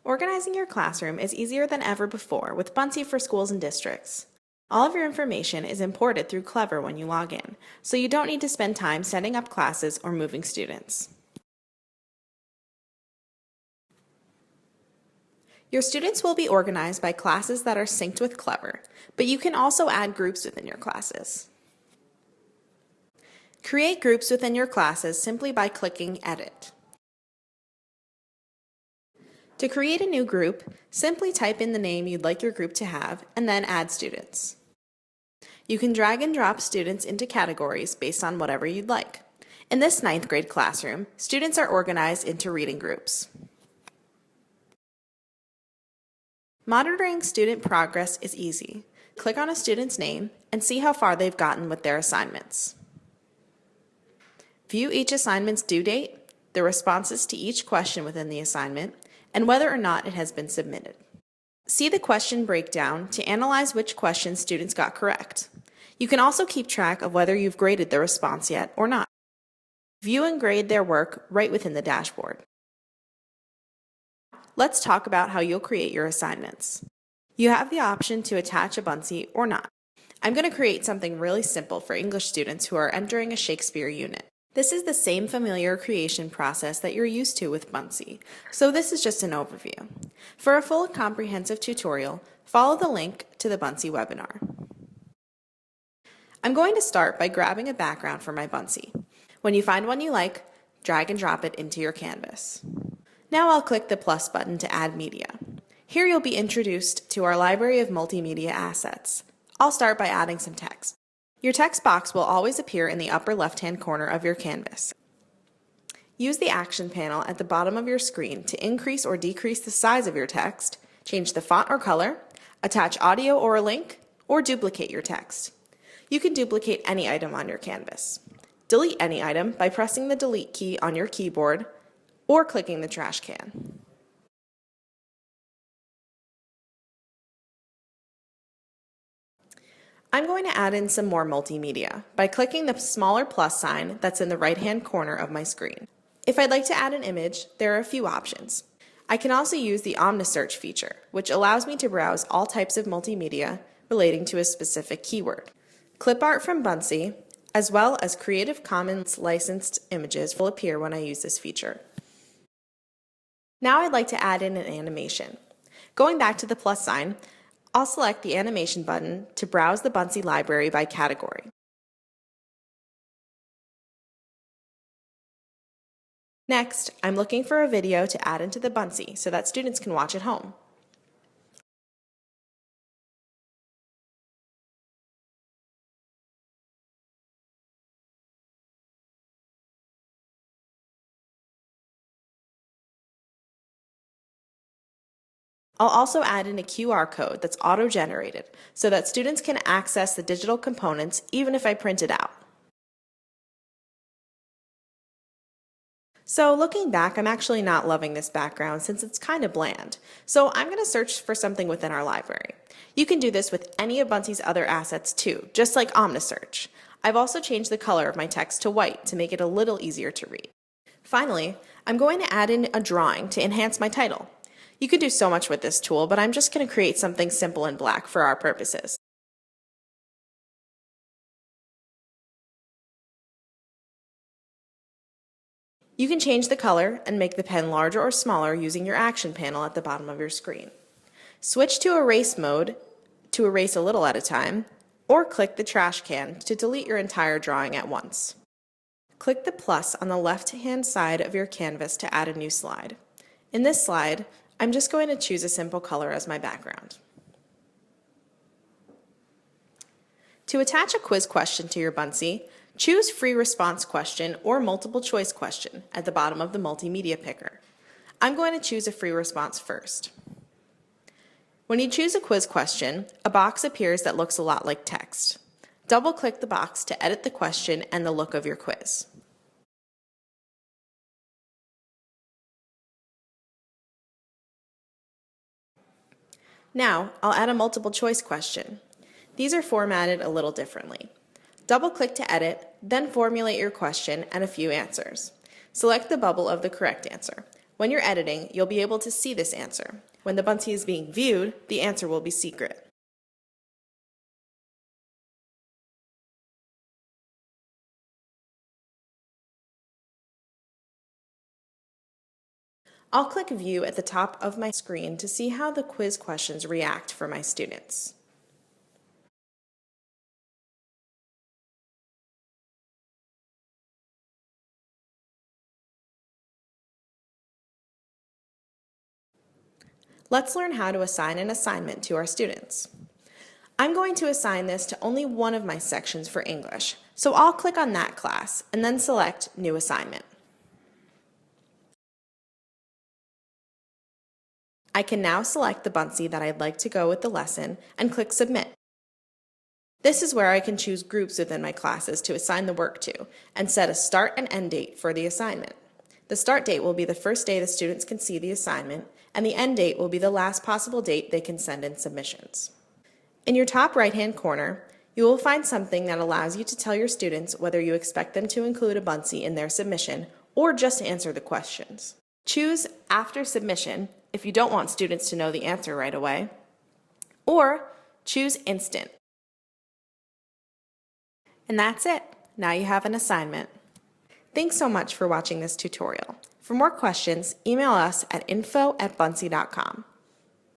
Organizing your classroom is easier than ever before with Buncee for schools and districts. All of your information is imported through Clever when you log in, so you don't need to spend time setting up classes or moving students. Your students will be organized by classes that are synced with Clever, but you can also add groups within your classes. Create groups within your classes simply by clicking Edit. To create a new group, simply type in the name you'd like your group to have and then add students. You can drag and drop students into categories based on whatever you'd like. In this 9th grade classroom, students are organized into reading groups. Monitoring student progress is easy. Click on a student's name and see how far they've gotten with their assignments. View each assignment's due date, the responses to each question within the assignment, and whether or not it has been submitted. See the question breakdown to analyze which questions students got correct. You can also keep track of whether you've graded the response yet or not. View and grade their work right within the dashboard. Let's talk about how you'll create your assignments. You have the option to attach a Buncee or not. I'm going to create something really simple for English students who are entering a Shakespeare unit. This is the same familiar creation process that you're used to with Buncee, so this is just an overview. For a full comprehensive tutorial, follow the link to the Buncee webinar. I'm going to start by grabbing a background for my Buncee. When you find one you like, drag and drop it into your canvas. Now I'll click the plus button to add media. Here you'll be introduced to our library of multimedia assets. I'll start by adding some text. Your text box will always appear in the upper left-hand corner of your canvas. Use the action panel at the bottom of your screen to increase or decrease the size of your text, change the font or color, attach audio or a link, or duplicate your text. You can duplicate any item on your canvas. Delete any item by pressing the delete key on your keyboard or clicking the trash can. I'm going to add in some more multimedia by clicking the smaller plus sign that's in the right-hand corner of my screen. If I'd like to add an image, there are a few options. I can also use the OmniSearch feature, which allows me to browse all types of multimedia relating to a specific keyword. Clip art from Buncee, as well as Creative Commons licensed images, will appear when I use this feature. Now I'd like to add in an animation. Going back to the plus sign, I'll select the animation button to browse the Buncee library by category. Next, I'm looking for a video to add into the Buncee so that students can watch at home. I'll also add in a QR code that's auto-generated so that students can access the digital components even if I print it out. So looking back, I'm actually not loving this background since it's kind of bland. So I'm going to search for something within our library. You can do this with any of Buncee's other assets too, just like OmniSearch. I've also changed the color of my text to white to make it a little easier to read. Finally, I'm going to add in a drawing to enhance my title. You can do so much with this tool, but I'm just going to create something simple in black for our purposes. You can change the color and make the pen larger or smaller using your action panel at the bottom of your screen. Switch to erase mode to erase a little at a time, or click the trash can to delete your entire drawing at once. Click the plus on the left-hand side of your canvas to add a new slide. In this slide, I'm just going to choose a simple color as my background. To attach a quiz question to your Buncee, choose free response question or multiple choice question at the bottom of the multimedia picker. I'm going to choose a free response first. When you choose a quiz question, a box appears that looks a lot like text. Double-click the box to edit the question and the look of your quiz. Now, I'll add a multiple choice question. These are formatted a little differently. Double-click to edit, then formulate your question and a few answers. Select the bubble of the correct answer. When you're editing, you'll be able to see this answer. When the Buncee is being viewed, the answer will be secret. I'll click View at the top of my screen to see how the quiz questions react for my students. Let's learn how to assign an assignment to our students. I'm going to assign this to only one of my sections for English, so I'll click on that class and then select New Assignment. I can now select the Buncee that I'd like to go with the lesson and click Submit. This is where I can choose groups within my classes to assign the work to and set a start and end date for the assignment. The start date will be the first day the students can see the assignment, and the end date will be the last possible date they can send in submissions. In your top right-hand corner, you will find something that allows you to tell your students whether you expect them to include a Buncee in their submission or just answer the questions. Choose After Submission if you don't want students to know the answer right away, or choose Instant. And that's it. Now you have an assignment. Thanks so much for watching this tutorial. For more questions, email us at info@buncee.com.